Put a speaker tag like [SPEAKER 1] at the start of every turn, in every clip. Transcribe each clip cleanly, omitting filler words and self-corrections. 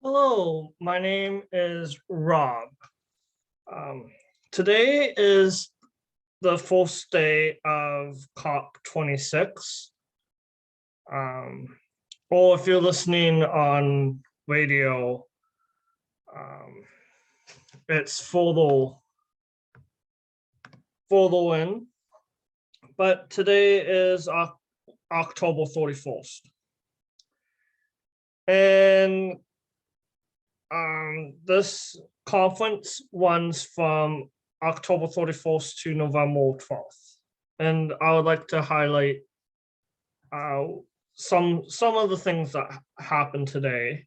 [SPEAKER 1] Hello, my name is Rob. Um, Today is the first day of COP26. Um, or if you're listening on radio, um, it's further in. But today is October 31st. And this conference runs from October 31st to November 12th. And I would like to highlight uh, some of the things that happened today.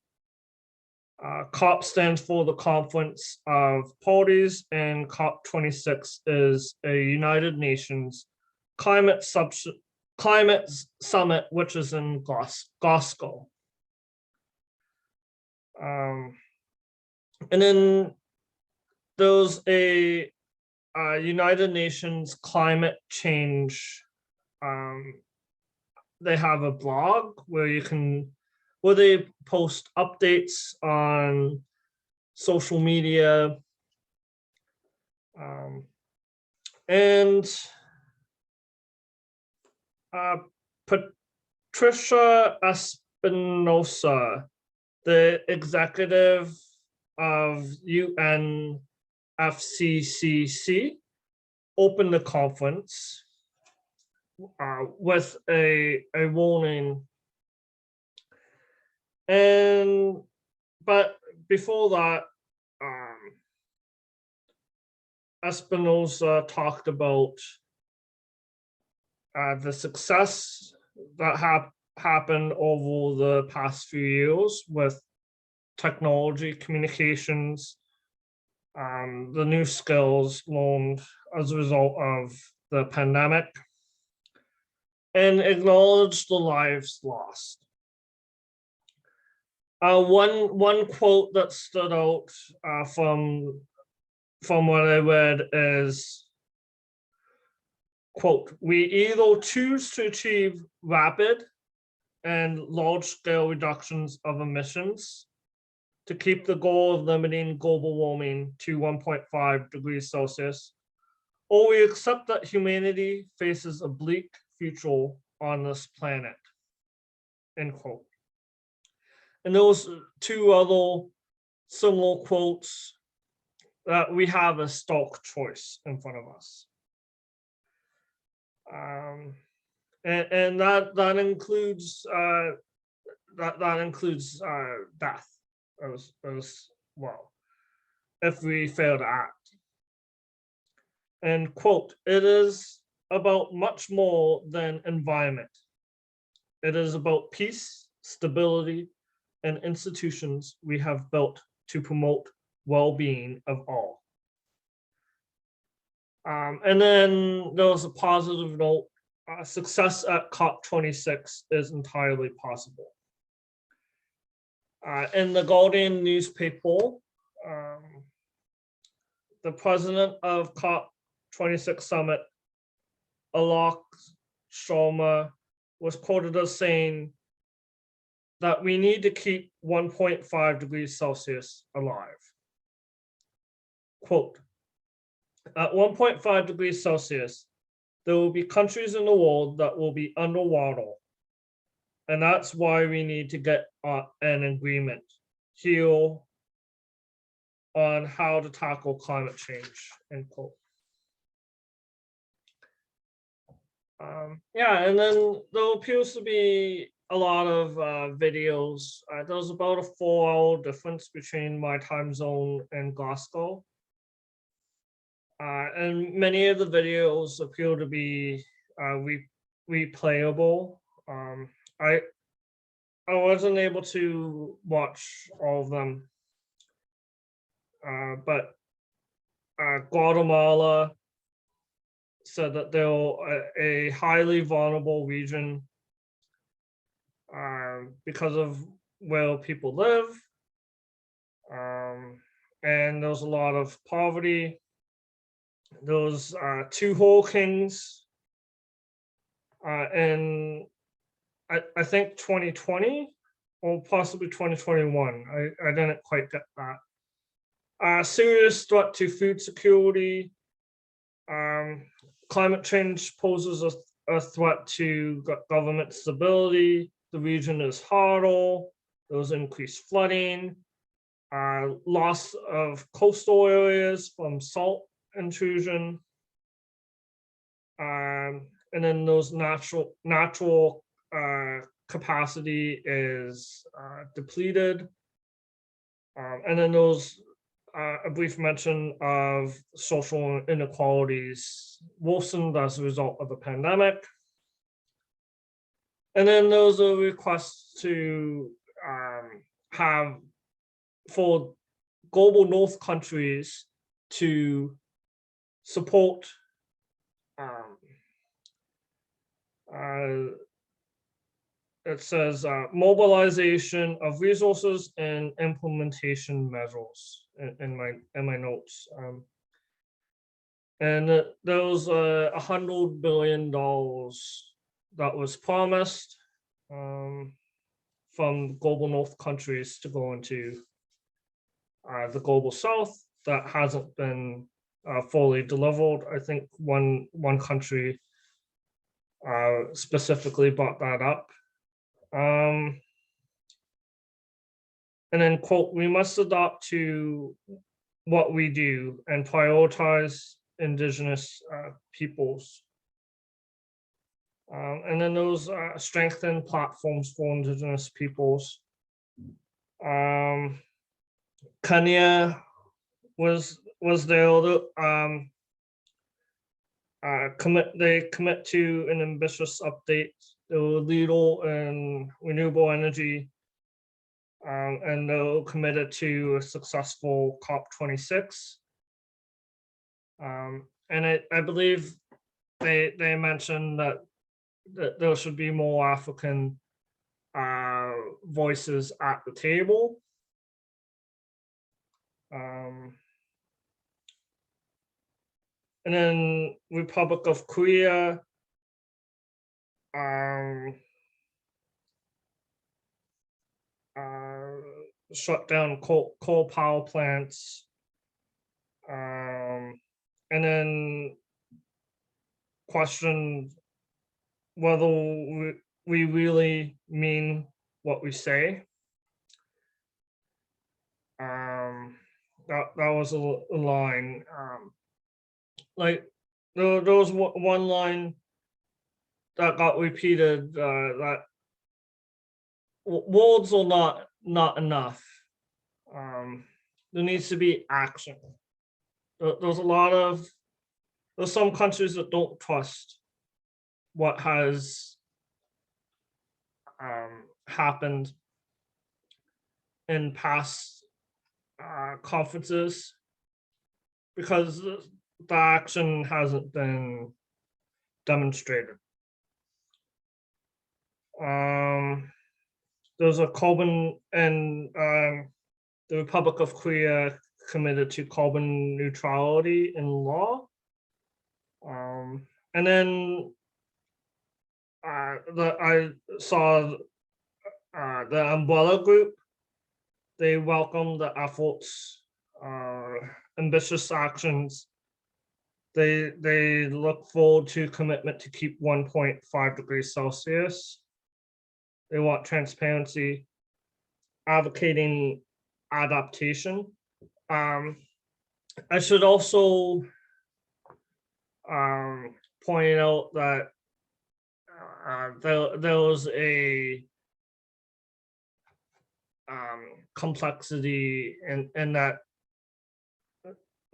[SPEAKER 1] COP stands for the Conference of Parties, and COP26 is a United Nations climate summit, which is in Glasgow. And then there's a United Nations climate change. They have a blog where they post updates on social media. And Patricia Espinosa, the executive of UNFCCC, opened the conference with a warning. But before that, Espinosa talked about the success that happened over the past few years with technology, communications, the new skills learned as a result of the pandemic, and acknowledge the lives lost. One quote that stood out from what I read is, quote, "We either choose to achieve rapid and large-scale reductions of emissions to keep the goal of limiting global warming to 1.5 degrees Celsius, or we accept that humanity faces a bleak future on this planet," end quote. And those two other similar quotes that we have a stark choice in front of us. And that includes death as well if we fail to act. And quote, "It is about much more than environment. It is about peace, stability, and institutions we have built to promote well-being of all." And then there was a positive note. Success at COP26 is entirely possible. In the Guardian newspaper, the president of COP26 summit, Alok Sharma, was quoted as saying that we need to keep 1.5 degrees Celsius alive. Quote, "At 1.5 degrees Celsius, there will be countries in the world that will be underwater. And that's why we need to get an agreement here on how to tackle climate change," end quote. Yeah, and then there appears to be a lot of videos. There's about a 4-hour difference between my time zone and Glasgow. And many of the videos appear to be replayable. I wasn't able to watch all of them, but Guatemala said that they're a highly vulnerable region because of where people live, and there's a lot of poverty. Those 2 hurricanes in I think 2020 or possibly 2021. I didn't quite get that. Serious threat to food security. Climate change poses a threat to government stability. The region is hurdle. There's increased flooding, loss of coastal areas from salt intrusion, and then those natural capacity is depleted, and then those a brief mention of social inequalities worsened as a result of the pandemic. And then those are requests to have for global North countries to support it says mobilization of resources and implementation measures in my notes. And there was $100 billion that was promised from global North countries to go into the global South that hasn't been fully delivered. I think one country specifically brought that up. And then, quote, we must adopt to what we do and prioritize Indigenous peoples. And then those strengthen platforms for Indigenous peoples. Kenya was there. They commit to an ambitious update. They were leader in renewable energy, and they're committed to a successful COP26. And I believe they mentioned that there should be more African voices at the table. And then Republic of Korea, shut down coal power plants, and then questioned whether we really mean what we say. That was a line. Like there was one line that got repeated, that words are not enough. There needs to be action. There's some countries that don't trust what has happened in past conferences because the action hasn't been demonstrated. There's a carbon, and the Republic of Korea committed to carbon neutrality in law. And then I saw the umbrella group. They welcomed the efforts, ambitious actions. They look forward to commitment to keep 1.5 degrees Celsius. They want transparency, advocating adaptation. I should also point out that there was a complexity in that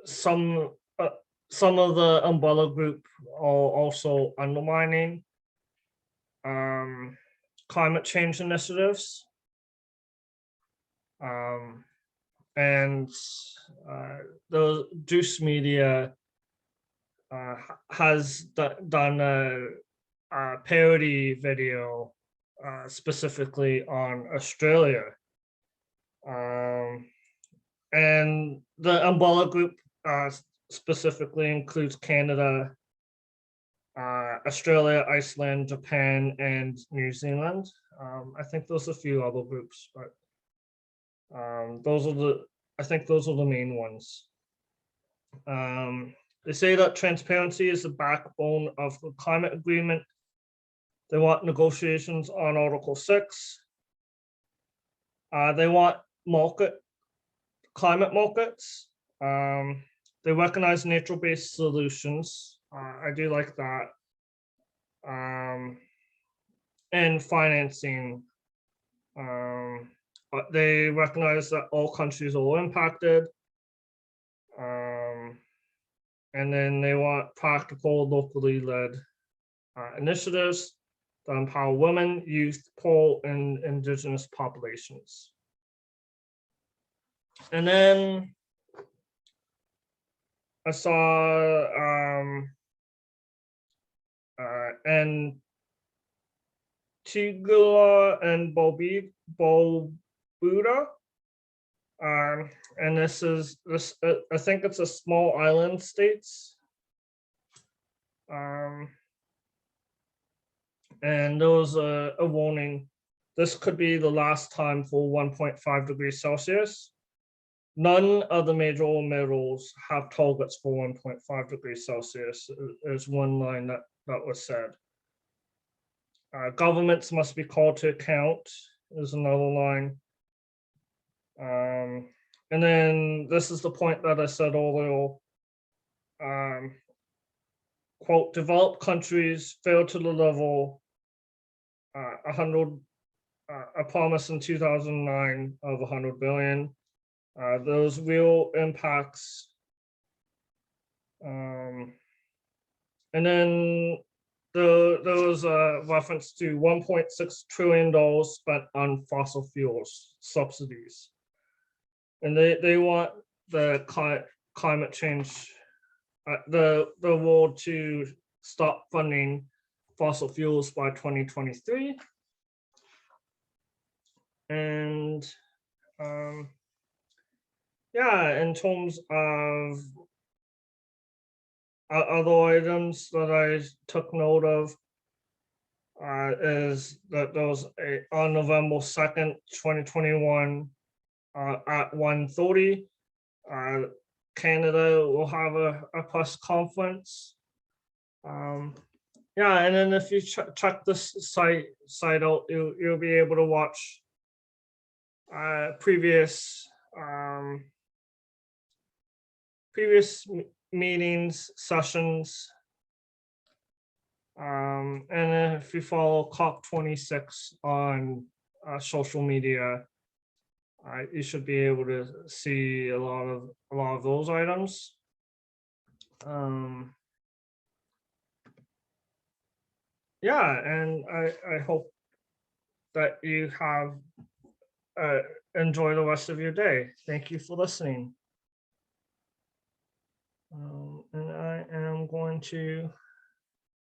[SPEAKER 1] some of the umbrella group are also undermining climate change initiatives, and the Juice Media has done a parody video specifically on Australia, and the umbrella group specifically includes Canada, Australia, Iceland, Japan, and New Zealand. I think there's a few other groups, but those are I think those are the main ones. They say that transparency is the backbone of the climate agreement. They want negotiations on Article 6. They want climate markets. They recognize nature-based solutions. I do like that. And financing. But they recognize that all countries are impacted. And then they want practical, locally led initiatives that empower women, youth, poor, and indigenous populations. And then I saw Antigua and Barbuda. And this I think it's a small island states. And there was a warning. This could be the last time for 1.5 degrees Celsius. None of the major emitters have targets for 1.5 degrees Celsius. Is one line that was said. Governments must be called to account is another line. And then this is the point that I said earlier. Quote, developed countries fail to deliver a promise in 2009 of 100 billion. Those real impacts. And then there was a reference to $1.6 trillion spent on fossil fuels subsidies. And they want the climate change, the world to stop funding fossil fuels by 2023. And yeah, in terms of other items that I took note of, is that there was on November 2nd, 2021, at 1:30, Canada will have a press conference. Yeah, and then if you check this site out, you'll be able to watch previous meetings, sessions, and if you follow COP26 on social media, you should be able to see a lot of those items. Yeah, and I hope that you have enjoy the rest of your day. Thank you for listening. And I am going to